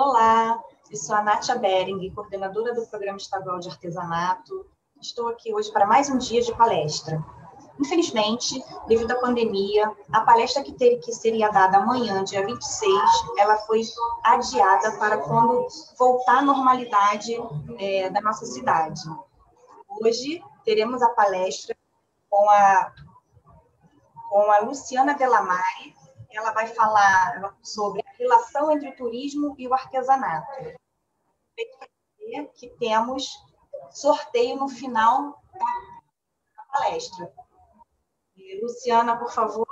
Olá, eu sou a Nátia Bering, coordenadora do Programa Estadual de Artesanato. Estou aqui hoje para mais um dia de palestra. Infelizmente, devido à pandemia, a palestra que seria dada amanhã, dia 26, ela foi adiada para quando voltar à normalidade da nossa cidade. Hoje teremos a palestra com a Luciana Delamare. Ela vai falar sobre a relação entre o turismo e o artesanato. Que temos sorteio no final da palestra. Luciana, por favor.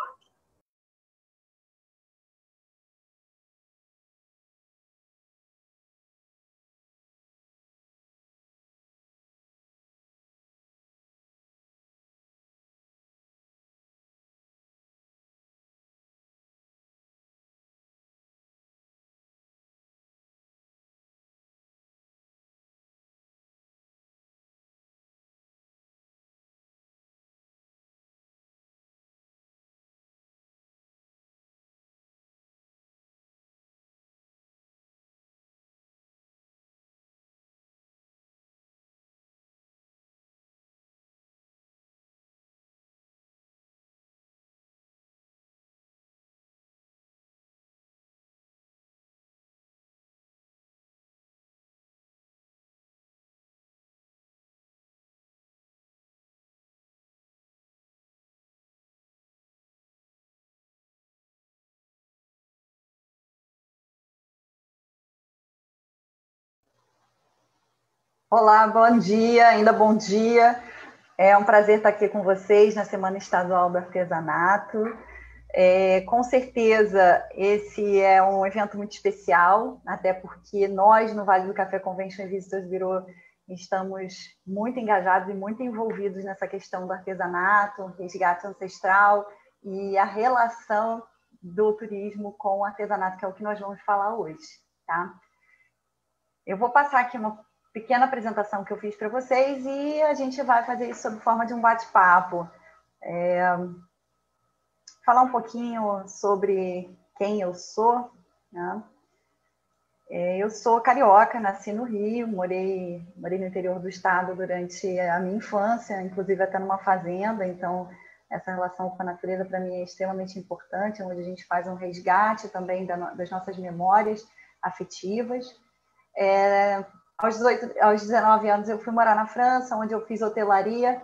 Olá, bom dia, ainda bom dia. É um prazer estar aqui com vocês na Semana Estadual do Artesanato. Com certeza, esse é um evento muito especial, até porque nós, no Vale do Café Convention Visitors Bureau, estamos muito engajados e muito envolvidos nessa questão do artesanato, resgate ancestral e a relação do turismo com o artesanato, que é o que nós vamos falar hoje, tá? Eu vou passar aqui uma pequena apresentação que eu fiz para vocês e a gente vai fazer isso sob forma de um bate-papo. Falar um pouquinho sobre quem eu sou, né? Eu sou carioca, nasci no Rio, morei no interior do estado durante a minha infância, inclusive até numa fazenda, então essa relação com a natureza para mim é extremamente importante, onde a gente faz um resgate também das nossas memórias afetivas. Aos 19 anos eu fui morar na França, onde eu fiz hotelaria,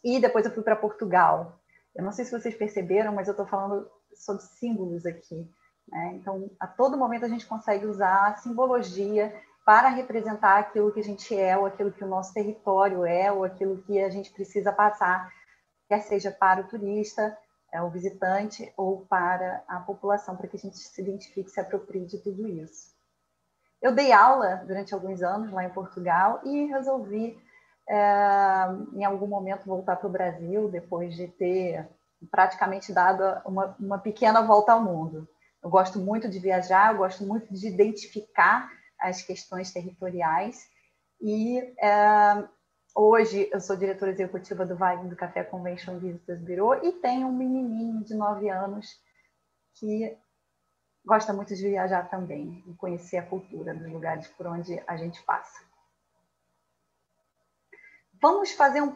e depois eu fui para Portugal. Eu não sei se vocês perceberam, mas eu estou falando sobre símbolos aqui, né? Então, a todo momento a gente consegue usar a simbologia para representar aquilo que a gente é, ou aquilo que o nosso território é, ou aquilo que a gente precisa passar, quer seja para o turista, o visitante, ou para a população, para que a gente se identifique, se aproprie de tudo isso. Eu dei aula durante alguns anos lá em Portugal e resolvi, em algum momento, voltar para o Brasil, depois de ter praticamente dado uma pequena volta ao mundo. Eu gosto muito de viajar, eu gosto muito de identificar as questões territoriais e hoje eu sou diretora executiva do Vale do Café Convention Visitors Bureau e tenho um menininho de 9 anos que gosta muito de viajar também e conhecer a cultura dos lugares por onde a gente passa. Vamos fazer uma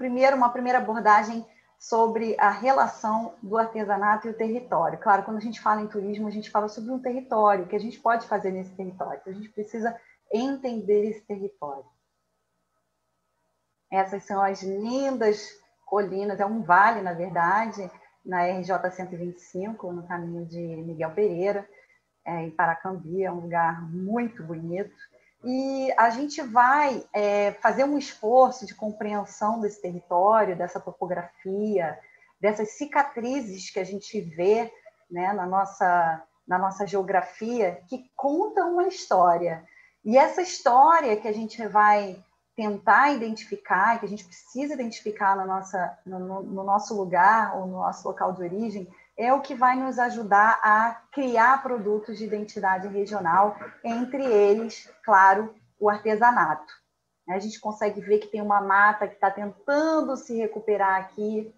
primeira abordagem sobre a relação do artesanato e o território. Claro, quando a gente fala em turismo, a gente fala sobre um território, o que a gente pode fazer nesse território. A gente precisa entender esse território. Essas são as lindas colinas, é um vale, na verdade, na RJ 125, no caminho de Miguel Pereira, em Paracambi, é um lugar muito bonito. E a gente vai fazer um esforço de compreensão desse território, dessa topografia, dessas cicatrizes que a gente vê, né, na nossa geografia, que contam uma história. E essa história que a gente vai tentar identificar, que a gente precisa identificar no nosso lugar ou no nosso local de origem, é o que vai nos ajudar a criar produtos de identidade regional, entre eles, claro, o artesanato. A gente consegue ver que tem uma mata que está tentando se recuperar aqui,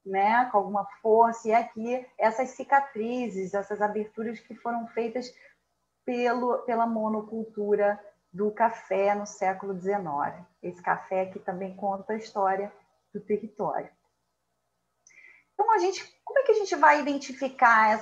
né, com alguma força, e aqui essas cicatrizes, essas aberturas que foram feitas pela monocultura do café no século XIX. Esse café que também conta a história do território. Então, como é que a gente vai identificar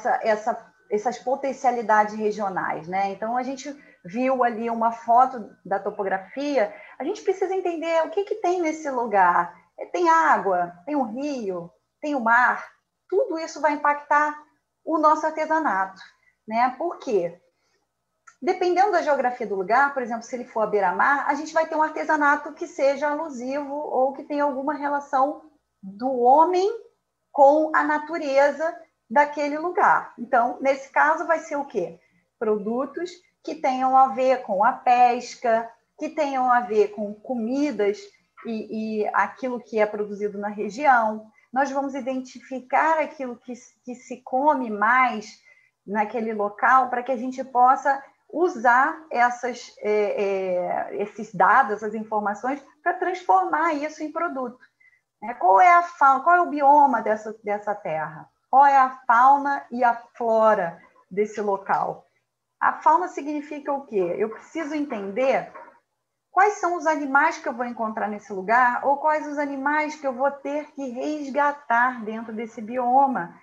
essas potencialidades regionais, né? Então, a gente viu ali uma foto da topografia, a gente precisa entender o que tem nesse lugar. Tem água, tem o rio, tem o mar, tudo isso vai impactar o nosso artesanato, né? Por quê? Dependendo da geografia do lugar, por exemplo, se ele for à beira-mar, a gente vai ter um artesanato que seja alusivo ou que tenha alguma relação do homem com a natureza daquele lugar. Então, nesse caso, vai ser o quê? Produtos que tenham a ver com a pesca, que tenham a ver com comidas e aquilo que é produzido na região. Nós vamos identificar aquilo que se come mais naquele local para que a gente possa usar esses dados, essas informações, para transformar isso em produto. Qual é a fauna, qual é o bioma dessa terra? Qual é a fauna e a flora desse local? A fauna significa o quê? Eu preciso entender quais são os animais que eu vou encontrar nesse lugar ou quais os animais que eu vou ter que resgatar dentro desse bioma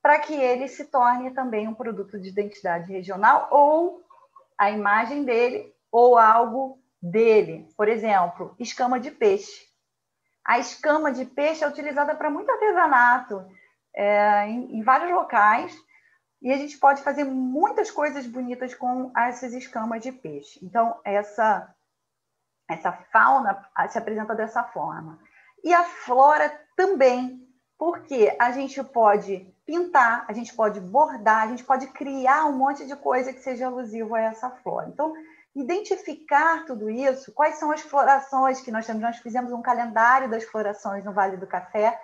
para que ele se torne também um produto de identidade regional ou a imagem dele ou algo dele. Por exemplo, escama de peixe. A escama de peixe é utilizada para muito artesanato em vários locais e a gente pode fazer muitas coisas bonitas com essas escamas de peixe. Então, essa fauna se apresenta dessa forma. E a flora também, porque a gente pode pintar, a gente pode bordar, a gente pode criar um monte de coisa que seja alusivo a essa flora. Então, identificar tudo isso, quais são as florações que nós temos. Nós fizemos um calendário das florações no Vale do Café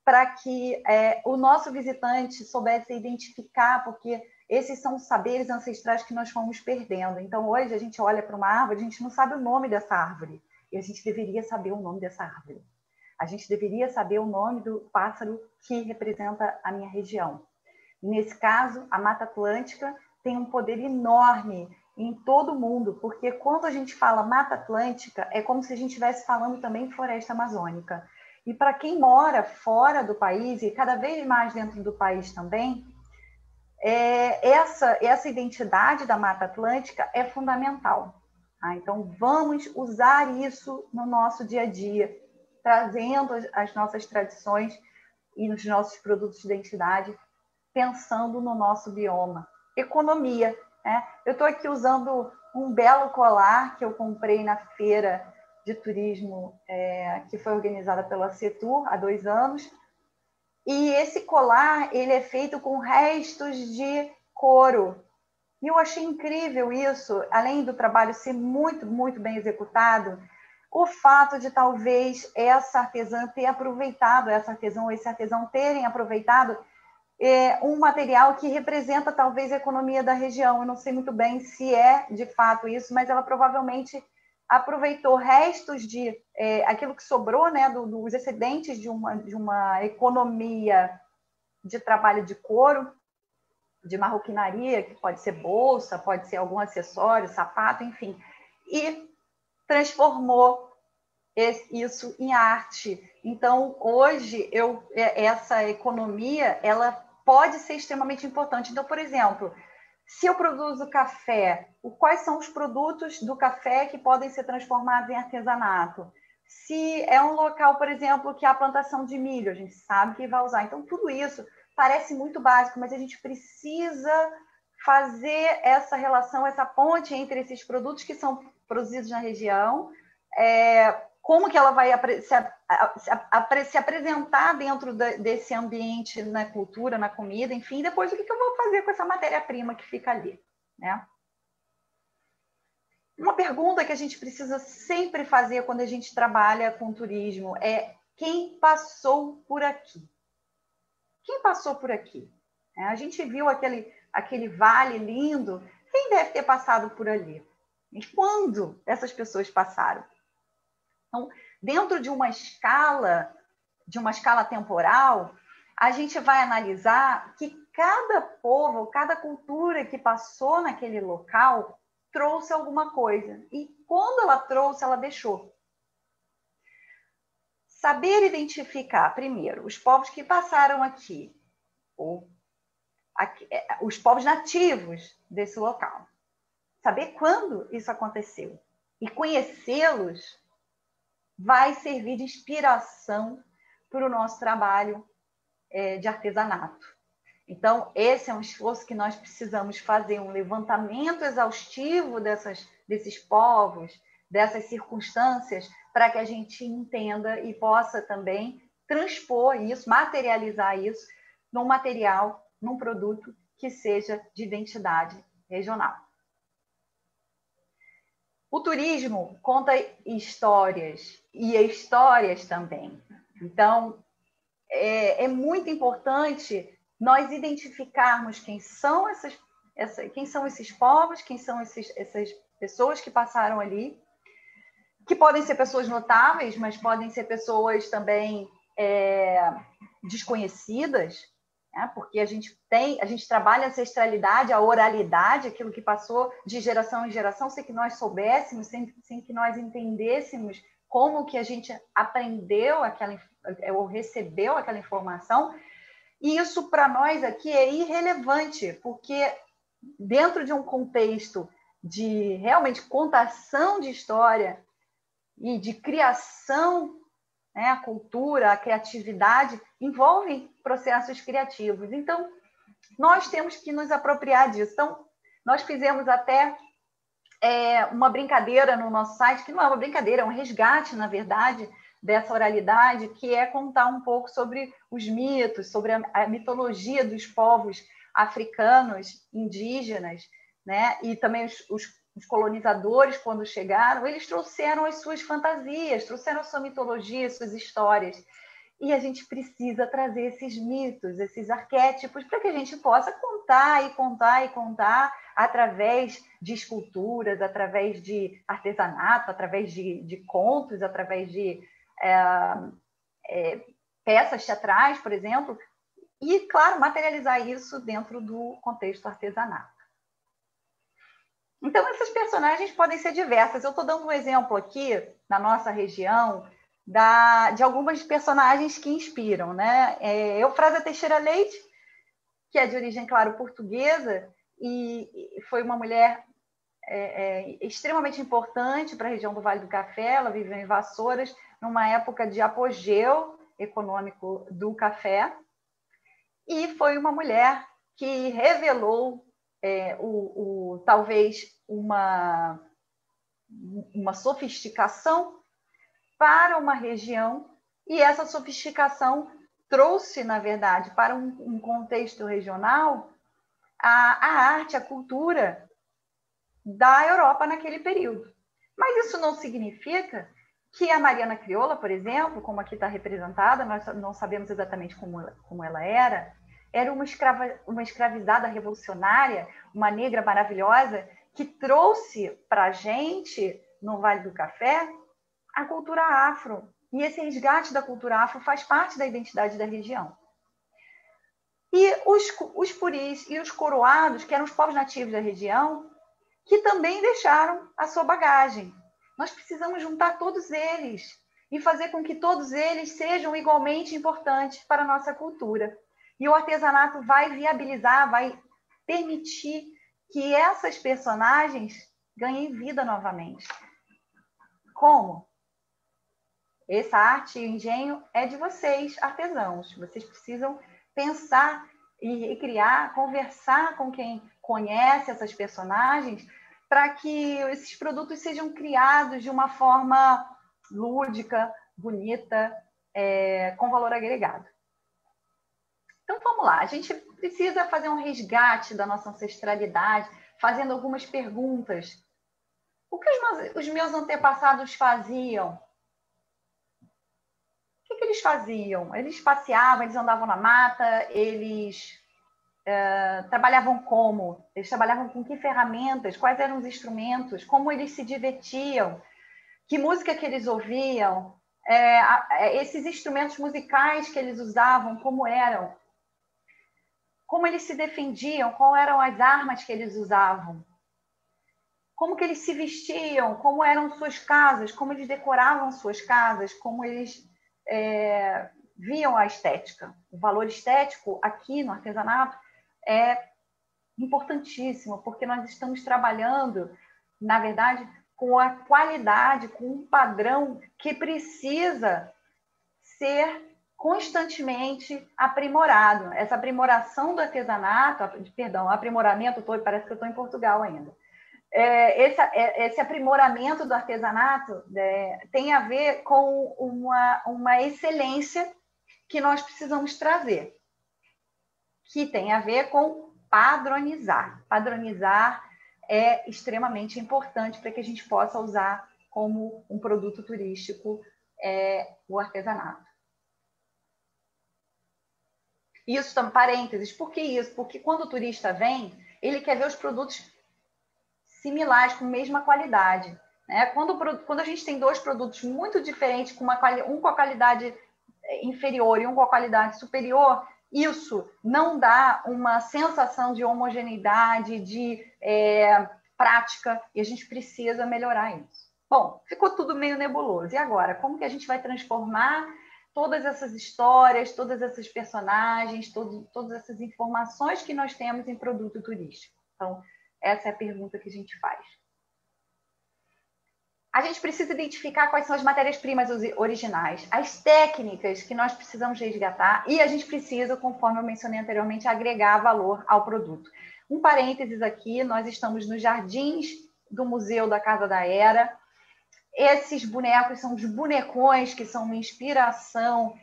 para que o nosso visitante soubesse identificar, porque esses são os saberes ancestrais que nós fomos perdendo. Então, hoje, a gente olha para uma árvore, a gente não sabe o nome dessa árvore, e a gente deveria saber o nome dessa árvore. A gente deveria saber o nome do pássaro que representa a minha região. Nesse caso, a Mata Atlântica tem um poder enorme em todo o mundo, porque quando a gente fala Mata Atlântica, é como se a gente estivesse falando também floresta amazônica. E para quem mora fora do país, e cada vez mais dentro do país também, essa identidade da Mata Atlântica é fundamental. Tá? Então, vamos usar isso no nosso dia a dia, trazendo as nossas tradições e nos nossos produtos de identidade, pensando no nosso bioma. Economia. Né? Eu estou aqui usando um belo colar que eu comprei na feira de turismo que foi organizada pela Setur há 2 anos. E esse colar ele é feito com restos de couro. E eu achei incrível isso, além do trabalho ser muito, muito bem executado, o fato de talvez essa artesã ter aproveitado, essa artesã ou esse artesão terem aproveitado um material que representa talvez a economia da região. Eu não sei muito bem se é de fato isso, mas ela provavelmente aproveitou restos de aquilo que sobrou, né, dos excedentes de uma economia de trabalho de couro, de marroquinaria, que pode ser bolsa, pode ser algum acessório, sapato, enfim, e transformou isso em arte. Então, hoje, essa economia ela pode ser extremamente importante. Então, por exemplo, se eu produzo café, quais são os produtos do café que podem ser transformados em artesanato? Se é um local, por exemplo, que há plantação de milho, a gente sabe que vai usar. Então, tudo isso parece muito básico, mas a gente precisa fazer essa relação, essa ponte entre esses produtos que são produzidos na região, como que ela vai se apresentar dentro desse ambiente na cultura, na comida, enfim, depois o que eu vou fazer com essa matéria-prima que fica ali, né? Uma pergunta que a gente precisa sempre fazer quando a gente trabalha com turismo é: quem passou por aqui? Quem passou por aqui? A gente viu aquele vale lindo, quem deve ter passado por ali? E quando essas pessoas passaram? Então, dentro de uma escala temporal, a gente vai analisar que cada povo, cada cultura que passou naquele local trouxe alguma coisa. E quando ela trouxe, ela deixou. Saber identificar, primeiro, os povos que passaram aqui, ou os povos nativos desse local. Saber quando isso aconteceu. E conhecê-los vai servir de inspiração para o nosso trabalho de artesanato. Então, esse é um esforço que nós precisamos fazer, um levantamento exaustivo desses povos, dessas circunstâncias, para que a gente entenda e possa também transpor isso, materializar isso num material, num produto que seja de identidade regional. O turismo conta histórias, e histórias também. Então, é muito importante nós identificarmos quem são esses povos, quem são essas pessoas que passaram ali, que podem ser pessoas notáveis, mas podem ser pessoas também desconhecidas, né? Porque a gente trabalha a ancestralidade, a oralidade, aquilo que passou de geração em geração, sem que nós soubéssemos, sem que nós entendêssemos como que a gente aprendeu ou recebeu aquela informação. E isso, para nós aqui, é irrelevante, porque dentro de um contexto de realmente contação de história e de criação, né, a cultura, a criatividade, envolvem processos criativos. Então, nós temos que nos apropriar disso. Então, nós fizemos até uma brincadeira no nosso site, que não é uma brincadeira, é um resgate, na verdade, dessa oralidade, que é contar um pouco sobre os mitos, sobre a mitologia dos povos africanos, indígenas, né? E também os colonizadores, quando chegaram, eles trouxeram as suas fantasias, trouxeram a sua mitologia, as suas histórias. E a gente precisa trazer esses mitos, esses arquétipos, para que a gente possa contar e contar e contar através de esculturas, através de artesanato, através de contos, através de peças teatrais, por exemplo, e, claro, materializar isso dentro do contexto artesanato. Então, essas personagens podem ser diversas. Eu estou dando um exemplo aqui, na nossa região, de algumas personagens que inspiram, né? Eufrásia Teixeira Leite, que é de origem, claro, portuguesa, e foi uma mulher extremamente importante para a região do Vale do Café. Ela viveu em Vassouras, numa época de apogeu econômico do café, e foi uma mulher que revelou talvez uma sofisticação para uma região, e essa sofisticação trouxe, na verdade, para um contexto regional, a arte, a cultura da Europa naquele período. Mas isso não significa que a Mariana Crioula, por exemplo, como aqui está representada, nós não sabemos exatamente como ela era uma escravizada revolucionária, uma negra maravilhosa, que trouxe para a gente, no Vale do Café, a cultura afro. E esse resgate da cultura afro faz parte da identidade da região. E os puris e os coroados, que eram os povos nativos da região, que também deixaram a sua bagagem. Nós precisamos juntar todos eles e fazer com que todos eles sejam igualmente importantes para a nossa cultura. E o artesanato vai viabilizar, vai permitir que essas personagens ganhem vida novamente. Como? Essa arte e o engenho é de vocês, artesãos. Vocês precisam pensar e criar, conversar com quem conhece essas personagens, para que esses produtos sejam criados de uma forma lúdica, bonita, com valor agregado. Então, vamos lá. A gente precisa fazer um resgate da nossa ancestralidade, fazendo algumas perguntas. O que os meus antepassados faziam? O que eles faziam? Eles passeavam, eles andavam na mata, eles trabalhavam como? Eles trabalhavam com que ferramentas? Quais eram os instrumentos? Como eles se divertiam? Que música que eles ouviam? Esses instrumentos musicais que eles usavam, como eram? como eles se defendiam, quais eram as armas que eles usavam, como que eles se vestiam, como eram suas casas, como eles decoravam suas casas, como eles viam a estética. O valor estético aqui no artesanato é importantíssimo, porque nós estamos trabalhando, na verdade, com a qualidade, com um padrão que precisa ser constantemente aprimorado. Essa aprimoração do artesanato, aprimoramento, parece que eu estou em Portugal ainda. Esse aprimoramento do artesanato tem a ver com uma excelência que nós precisamos trazer, que tem a ver com padronizar. Padronizar é extremamente importante para que a gente possa usar como um produto turístico o artesanato. Isso, parênteses, por que isso? Porque quando o turista vem, ele quer ver os produtos similares, com a mesma qualidade. Né? Quando a gente tem dois produtos muito diferentes, um com a qualidade inferior e um com a qualidade superior, isso não dá uma sensação de homogeneidade, de prática, e a gente precisa melhorar isso. Bom, ficou tudo meio nebuloso. E agora? Como que a gente vai transformar todas essas histórias, todas essas personagens, todas essas informações que nós temos em produto turístico? Então, essa é a pergunta que a gente faz. A gente precisa identificar quais são as matérias-primas originais, as técnicas que nós precisamos resgatar, e a gente precisa, conforme eu mencionei anteriormente, agregar valor ao produto. Um parênteses aqui, nós estamos nos jardins do Museu da Casa da Era. Esses bonecos são os bonecões que são uma inspiração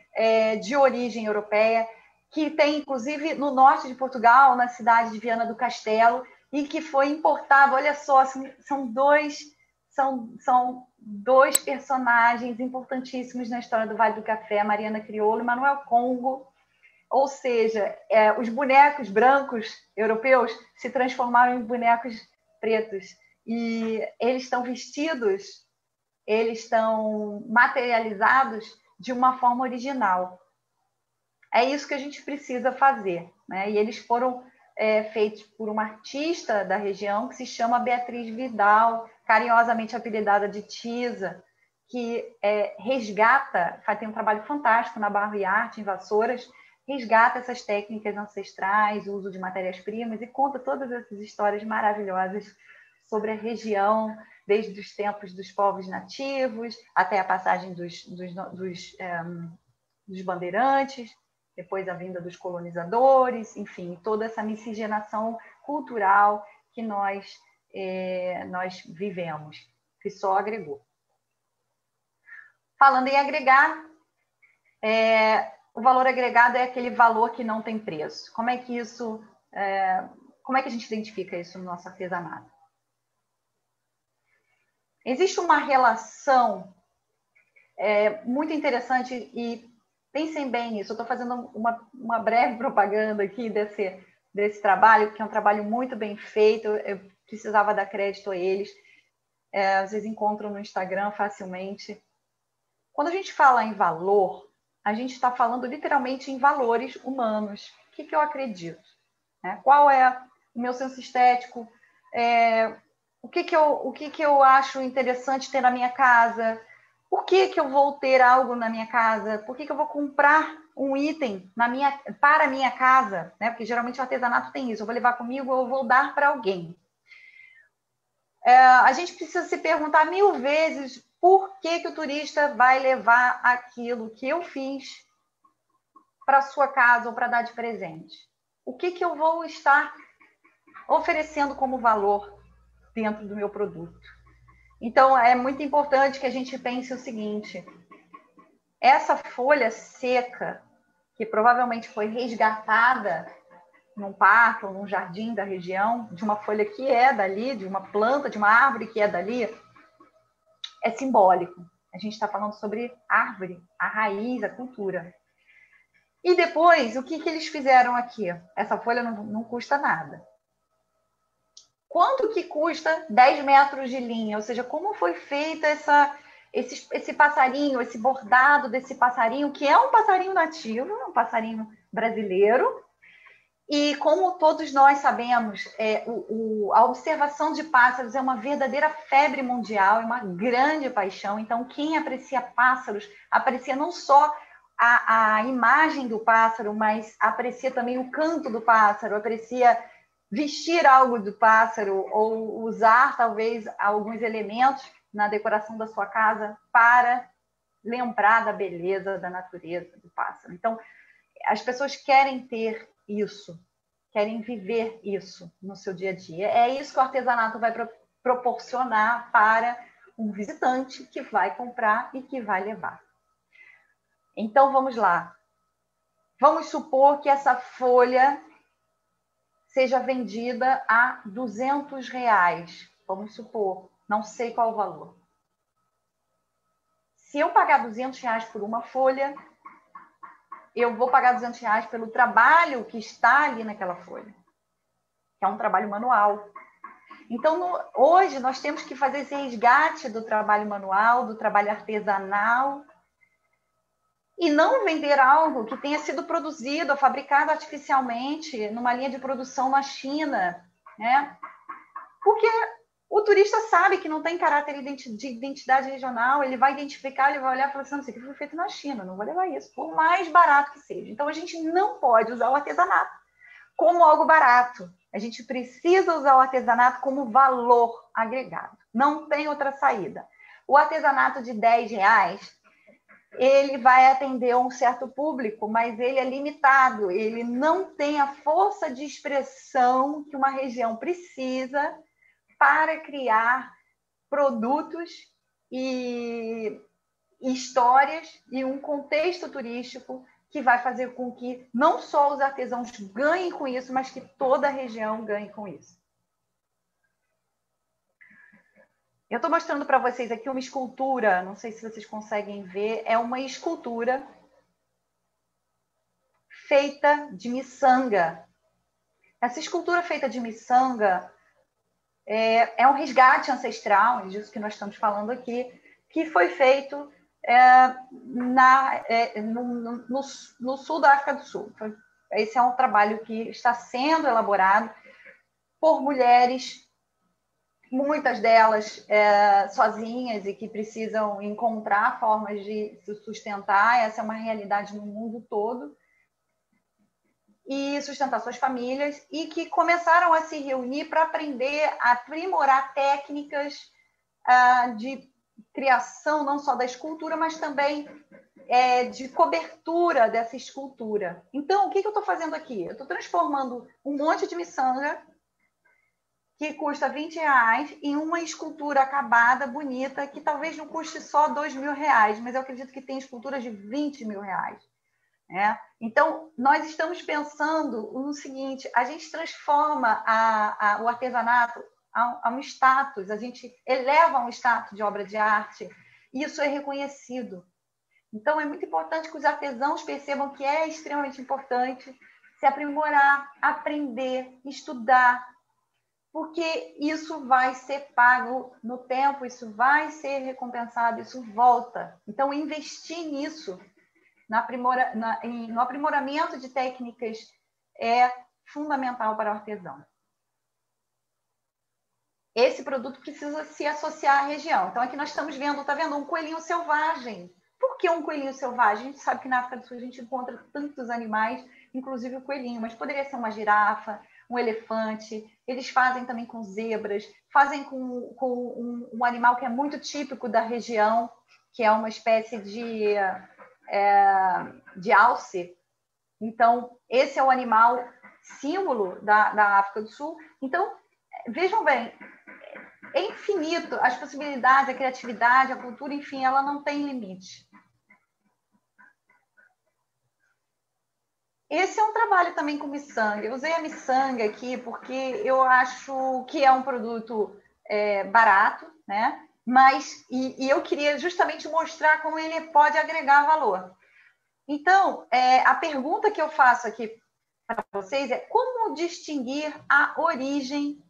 de origem europeia, que tem, inclusive, no norte de Portugal, na cidade de Viana do Castelo, e que foi importado. Olha só, são dois personagens importantíssimos na história do Vale do Café, Mariana Crioulo e Manuel Congo. Ou seja, os bonecos brancos europeus se transformaram em bonecos pretos. E eles estão vestidos, eles estão materializados de uma forma original. É isso que a gente precisa fazer, né? E eles foram feitos por uma artista da região que se chama Beatriz Vidal, carinhosamente apelidada de Tisa, que resgata, tem um trabalho fantástico na Barro e Arte, em Vassouras, resgata essas técnicas ancestrais, o uso de matérias-primas, e conta todas essas histórias maravilhosas sobre a região, desde os tempos dos povos nativos até a passagem dos bandeirantes, depois a vinda dos colonizadores, enfim, toda essa miscigenação cultural que nós vivemos, que só agregou. Falando em agregar, o valor agregado é aquele valor que não tem preço. Como é que a gente identifica isso no nosso artesanato? Existe uma relação muito interessante, e pensem bem nisso. Eu estou fazendo uma breve propaganda aqui desse trabalho, que é um trabalho muito bem feito. Eu precisava dar crédito a eles. Vocês encontram no Instagram facilmente. Quando a gente fala em valor, a gente está falando literalmente em valores humanos. O que eu acredito? Qual é o meu senso estético? O que eu acho interessante ter na minha casa? Por que eu vou ter algo na minha casa? Por que eu vou comprar um item para a minha casa? Porque geralmente o artesanato tem isso. Eu vou levar comigo, eu vou dar para alguém. A gente precisa se perguntar 1000 vezes por que o turista vai levar aquilo que eu fiz para a sua casa ou para dar de presente. O que eu vou estar oferecendo como valor dentro do meu produto? Então, é muito importante que a gente pense o seguinte: essa folha seca, que provavelmente foi resgatada num parque ou num jardim da região, de uma folha que é dali, de uma planta, de uma árvore que é dali, é simbólico. A gente está falando sobre árvore, a raiz, a cultura. E depois, o que eles fizeram aqui? Essa folha não custa nada. Quanto que custa 10 metros de linha? Ou seja, como foi feita esse passarinho, esse bordado desse passarinho, que é um passarinho nativo, um passarinho brasileiro, E como todos nós sabemos, a observação de pássaros é uma verdadeira febre mundial, é uma grande paixão. Então, quem aprecia pássaros, aprecia não só a imagem do pássaro, mas aprecia também o canto do pássaro, aprecia vestir algo do pássaro ou usar, talvez, alguns elementos na decoração da sua casa para lembrar da beleza da natureza do pássaro. Então, as pessoas querem ter isso, querem viver isso no seu dia a dia. É isso que o artesanato vai proporcionar para um visitante que vai comprar e que vai levar. Então, vamos lá. Vamos supor que essa folha seja vendida a R$200. Vamos supor, não sei qual o valor. Se eu pagar R$200 por uma folha, eu vou pagar R$200 pelo trabalho que está ali naquela folha, que é um trabalho manual. Então, hoje, nós temos que fazer esse resgate do trabalho manual, do trabalho artesanal, e não vender algo que tenha sido produzido, fabricado artificialmente, numa linha de produção na China, né? Porque o turista sabe que não tem caráter de identidade regional, ele vai identificar, ele vai olhar e falar assim, isso aqui foi feito na China, não vou levar isso, por mais barato que seja. Então, a gente não pode usar o artesanato como algo barato. A gente precisa usar o artesanato como valor agregado. Não tem outra saída. O artesanato de R$10, ele vai atender um certo público, mas ele é limitado, ele não tem a força de expressão que uma região precisa para criar produtos e histórias e um contexto turístico que vai fazer com que não só os artesãos ganhem com isso, mas que toda a região ganhe com isso. Eu estou mostrando para vocês aqui uma escultura, não sei se vocês conseguem ver, é uma escultura feita de miçanga. Essa escultura feita de miçanga é um resgate ancestral, disso que nós estamos falando aqui, que foi feito no sul da África do Sul. Esse é um trabalho que está sendo elaborado por mulheres, muitas delas sozinhas e que precisam encontrar formas de se sustentar. Essa é uma realidade no mundo todo. E sustentar suas famílias, e que começaram a se reunir para aprender a aprimorar técnicas de criação, não só da escultura, mas também de cobertura dessa escultura. Então, o que eu estou fazendo aqui? Eu estou transformando um monte de miçanga, que custa R$20, em uma escultura acabada, bonita, que talvez não custe só R$2.000, mas eu acredito que tem esculturas de R$20.000. Então, nós estamos pensando no seguinte, a gente transforma o artesanato a um status, a gente eleva um status de obra de arte, e isso é reconhecido. Então, é muito importante que os artesãos percebam que é extremamente importante se aprimorar, aprender, estudar, porque isso vai ser pago no tempo, isso vai ser recompensado, isso volta. Então, investir nisso, no aprimoramento de técnicas, é fundamental para o artesão. Esse produto precisa se associar à região. Então, aqui nós estamos vendo, tá vendo? Um coelhinho selvagem. Por que um coelhinho selvagem? A gente sabe que na África do Sul a gente encontra tantos animais, inclusive o coelhinho, mas poderia ser uma girafa, um elefante. Eles fazem também com zebras, fazem com um animal que é muito típico da região, que é uma espécie de alce. Então, esse é o animal símbolo da África do Sul. Então, vejam bem, é infinito as possibilidades, a criatividade, a cultura, enfim, ela não tem limite. Esse é um trabalho também com miçanga. Eu usei a miçanga aqui porque eu acho que é um produto barato, né? Mas eu queria justamente mostrar como ele pode agregar valor. Então, a pergunta que eu faço aqui para vocês é como distinguir a origem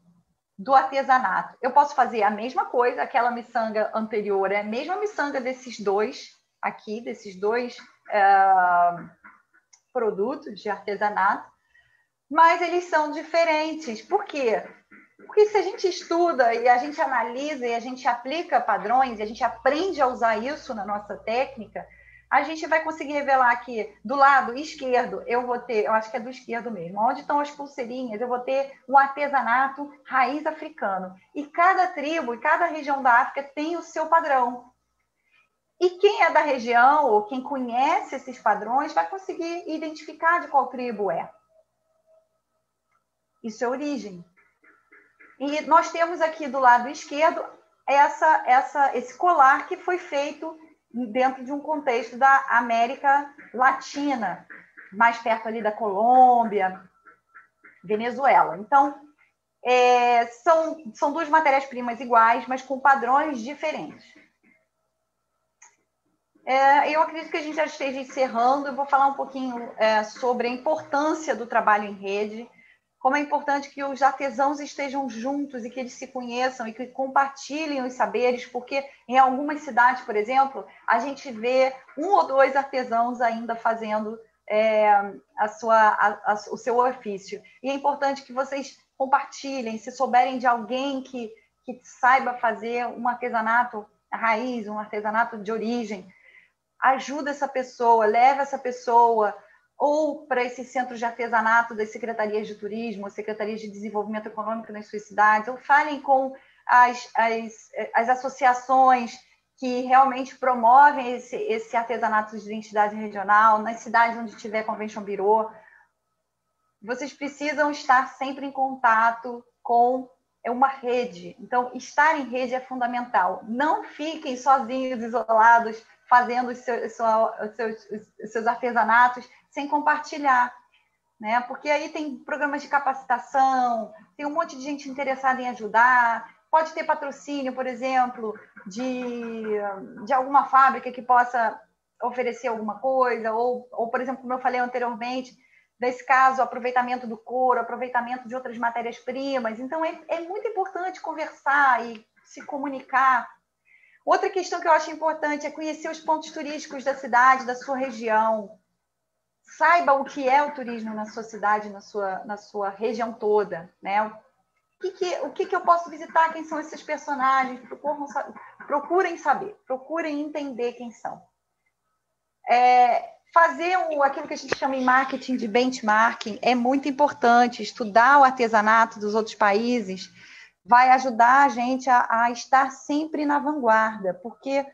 do artesanato? Eu posso fazer a mesma coisa, aquela miçanga anterior é a mesma miçanga desses dois aqui, desses dois produtos de artesanato, mas eles são diferentes. Por quê? Porque se a gente estuda e a gente analisa e a gente aplica padrões e a gente aprende a usar isso na nossa técnica, a gente vai conseguir revelar que do lado esquerdo eu vou ter, eu acho que é do esquerdo mesmo, onde estão as pulseirinhas, eu vou ter um artesanato raiz africano. E cada tribo e cada região da África tem o seu padrão. E quem é da região ou quem conhece esses padrões vai conseguir identificar de qual tribo é. Isso é origem. E nós temos aqui do lado esquerdo esse colar que foi feito dentro de um contexto da América Latina, mais perto ali da Colômbia, Venezuela. Então, são duas matérias-primas iguais, mas com padrões diferentes. Eu acredito que a gente já esteja encerrando. Eu vou falar um pouquinho sobre a importância do trabalho em rede, como é importante que os artesãos estejam juntos e que eles se conheçam e que compartilhem os saberes, porque em algumas cidades, por exemplo, a gente vê 1 ou 2 artesãos ainda fazendo o seu ofício. E é importante que vocês compartilhem, se souberem de alguém que saiba fazer um artesanato raiz, um artesanato de origem, ajuda essa pessoa, leva essa pessoa ou para esses centros de artesanato das secretarias de turismo, secretarias de desenvolvimento econômico nas suas cidades, ou falem com as associações que realmente promovem esse artesanato de identidade regional, nas cidades onde tiver Convention Bureau. Vocês precisam estar sempre em contato com uma rede. Então, estar em rede é fundamental. Não fiquem sozinhos, isolados, fazendo os seus artesanatos sem compartilhar, né? Porque aí tem programas de capacitação, tem um monte de gente interessada em ajudar, pode ter patrocínio, por exemplo, de alguma fábrica que possa oferecer alguma coisa, ou, por exemplo, como eu falei anteriormente, nesse caso, aproveitamento do couro, aproveitamento de outras matérias-primas. Então, é muito importante conversar e se comunicar. Outra questão que eu acho importante é conhecer os pontos turísticos da cidade, da sua região. Saiba o que é o turismo na sua cidade, na sua região toda, né? O que eu posso visitar, quem são esses personagens, procurem saber, procurem entender quem são. Fazer aquilo que a gente chama em marketing de benchmarking é muito importante, estudar o artesanato dos outros países vai ajudar a gente a estar sempre na vanguarda, porque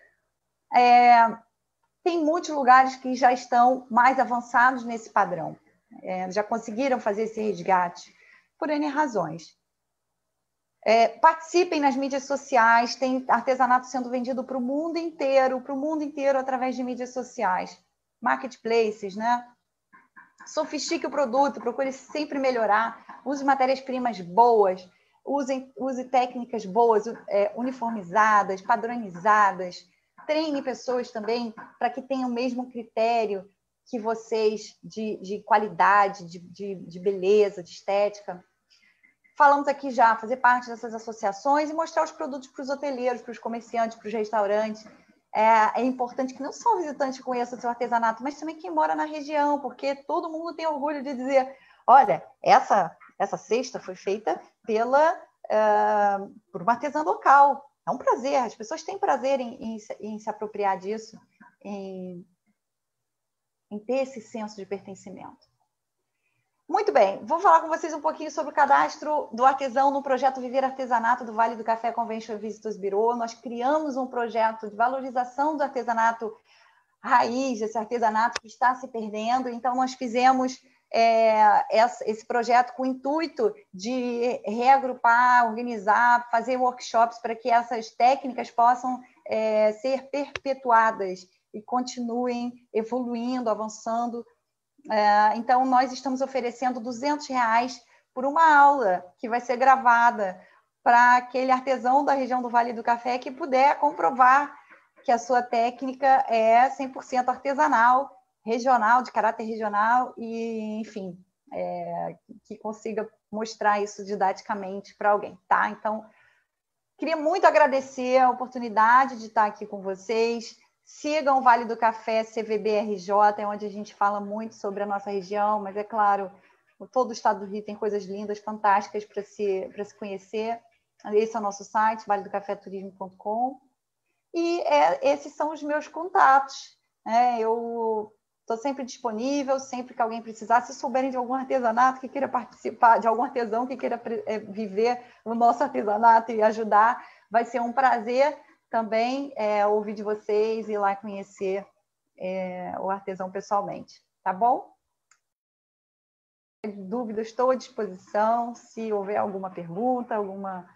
tem muitos lugares que já estão mais avançados nesse padrão, já conseguiram fazer esse resgate, por N razões. Participem nas mídias sociais, tem artesanato sendo vendido para o mundo inteiro através de mídias sociais, marketplaces, né? Sofistique o produto, procure sempre melhorar, use matérias-primas boas, use técnicas boas, uniformizadas, padronizadas, treine pessoas também para que tenham o mesmo critério que vocês de qualidade, de beleza, de estética. Falamos aqui já, fazer parte dessas associações e mostrar os produtos para os hoteleiros, para os comerciantes, para os restaurantes. É importante que não só o visitante conheça o seu artesanato, mas também quem mora na região, porque todo mundo tem orgulho de dizer, olha, essa cesta foi feita por uma artesã local. É um prazer, as pessoas têm prazer em se apropriar disso, em ter esse senso de pertencimento. Muito bem, vou falar com vocês um pouquinho sobre o cadastro do artesão no projeto Viver Artesanato do Vale do Café Convention Visitors Bureau. Nós criamos um projeto de valorização do artesanato raiz, esse artesanato que está se perdendo. Então, nós fizemos esse projeto com o intuito de reagrupar, organizar, fazer workshops para que essas técnicas possam ser perpetuadas e continuem evoluindo, avançando. Então, nós estamos oferecendo R$200 por uma aula que vai ser gravada para aquele artesão da região do Vale do Café que puder comprovar que a sua técnica é 100% artesanal, regional, de caráter regional e, enfim, que consiga mostrar isso didaticamente para alguém, tá? Então, queria muito agradecer a oportunidade de estar aqui com vocês. Sigam o Vale do Café CVBRJ, é onde a gente fala muito sobre a nossa região, mas, é claro, Todo o estado do Rio tem coisas lindas, fantásticas para se conhecer. Esse é o nosso site, valedocafeturismo.com. E esses são os meus contatos. Eu estou sempre disponível, sempre que alguém precisar. Se souberem de algum artesanato que queira participar, de algum artesão que queira viver o nosso artesanato e ajudar, vai ser um prazer também ouvir de vocês e ir lá conhecer o artesão pessoalmente. Tá bom? Dúvidas, estou à disposição. Se houver alguma pergunta, alguma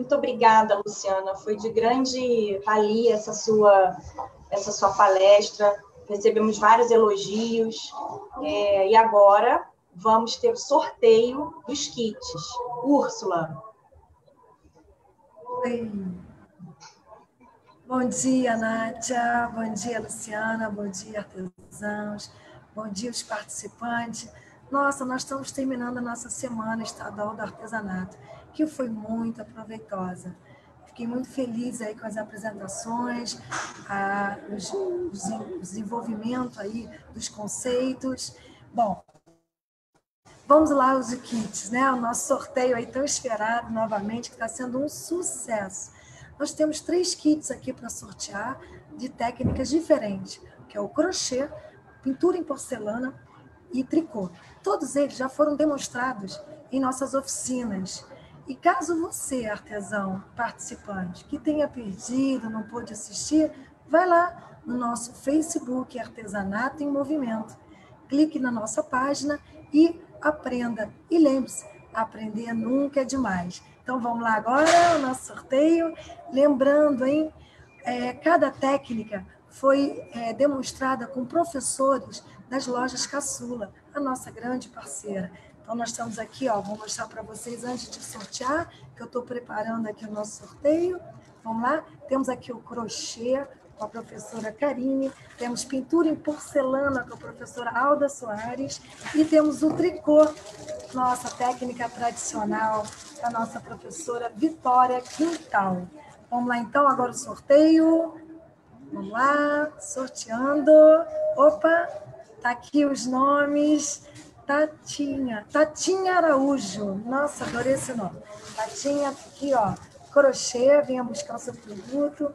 Muito obrigada, Luciana. Foi de grande valia essa sua palestra. Recebemos vários elogios. E agora vamos ter o sorteio dos kits. Úrsula. Oi. Bom dia, Nátia. Bom dia, Luciana. Bom dia, artesãos. Bom dia, os participantes. Nossa, nós estamos terminando a nossa Semana Estadual do Artesanato, que foi muito proveitosa. Fiquei muito feliz aí com as apresentações, o desenvolvimento aí dos conceitos. Bom, vamos lá aos kits, né? O nosso sorteio aí tão esperado novamente, que está sendo um sucesso. Nós temos 3 kits aqui para sortear de técnicas diferentes, que é o crochê, pintura em porcelana e tricô. Todos eles já foram demonstrados em nossas oficinas. E caso você, artesão, participante, que tenha perdido, não pôde assistir, vai lá no nosso Facebook Artesanato em Movimento. Clique na nossa página e aprenda. E lembre-se, aprender nunca é demais. Então vamos lá agora, o nosso sorteio. Lembrando, hein? Cada técnica foi demonstrada com professores das lojas Caçula, a nossa grande parceira. Então, nós estamos aqui, ó, vou mostrar para vocês antes de sortear, que eu estou preparando aqui o nosso sorteio. Vamos lá? Temos aqui o crochê com a professora Karine, temos pintura em porcelana com a professora Alda Soares e temos o tricô, nossa técnica tradicional, da nossa professora Vitória Quintal. Vamos lá, então, agora o sorteio. Vamos lá, sorteando. Opa, tá aqui os nomes. Tatinha Araújo. Nossa, adorei esse nome. Tatinha, aqui, ó, crochê, venha buscar o seu produto.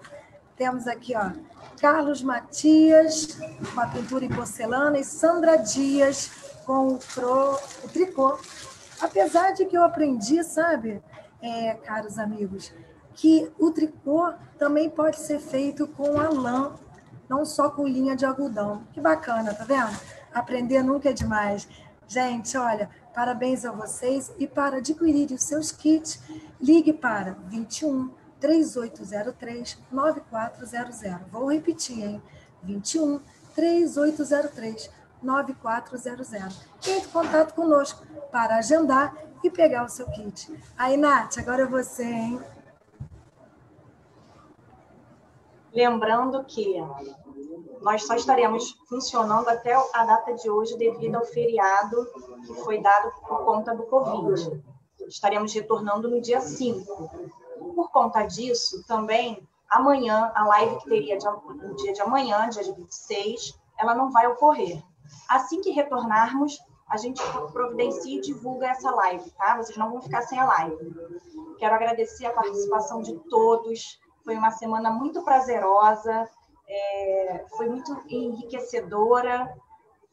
Temos aqui, ó, Carlos Matias, com a pintura em porcelana, e Sandra Dias, com o tricô. Apesar de que eu aprendi, sabe, caros amigos, que o tricô também pode ser feito com a lã, não só com linha de algodão. Que bacana, tá vendo? Aprender nunca é demais. Gente, olha, parabéns a vocês e para adquirir os seus kits, ligue para 21 3803 9400. Vou repetir, hein? 21 3803 9400. Entre em contato conosco para agendar e pegar o seu kit. Aí, Nath, agora é você, hein? Lembrando que nós só estaremos funcionando até a data de hoje devido ao feriado que foi dado por conta do Covid. Estaremos retornando no dia 5. Por conta disso, também, amanhã, a live que teria no dia de amanhã, dia 26, ela não vai ocorrer. Assim que retornarmos, a gente providencia e divulga essa live, tá? Vocês não vão ficar sem a live. Quero agradecer a participação de todos. Foi uma semana muito prazerosa, foi muito enriquecedora,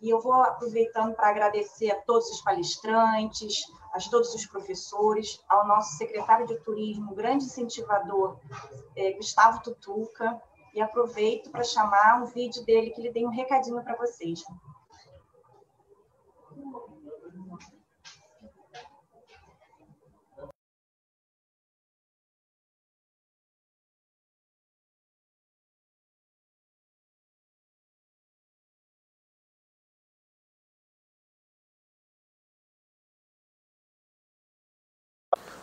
e eu vou aproveitando para agradecer a todos os palestrantes, a todos os professores, ao nosso secretário de turismo, grande incentivador, Gustavo Tutuca, e aproveito para chamar um vídeo dele, que ele tem um recadinho para vocês.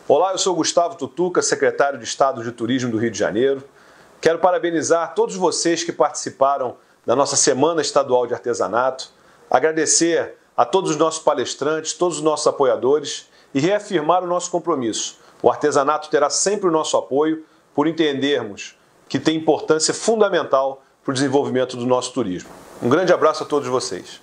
Olá, eu sou Gustavo Tutuca, secretário de Estado de Turismo do Rio de Janeiro. Quero parabenizar todos vocês que participaram da nossa Semana Estadual de Artesanato, agradecer a todos os nossos palestrantes, todos os nossos apoiadores e reafirmar o nosso compromisso. O artesanato terá sempre o nosso apoio por entendermos que tem importância fundamental para o desenvolvimento do nosso turismo. Um grande abraço a todos vocês.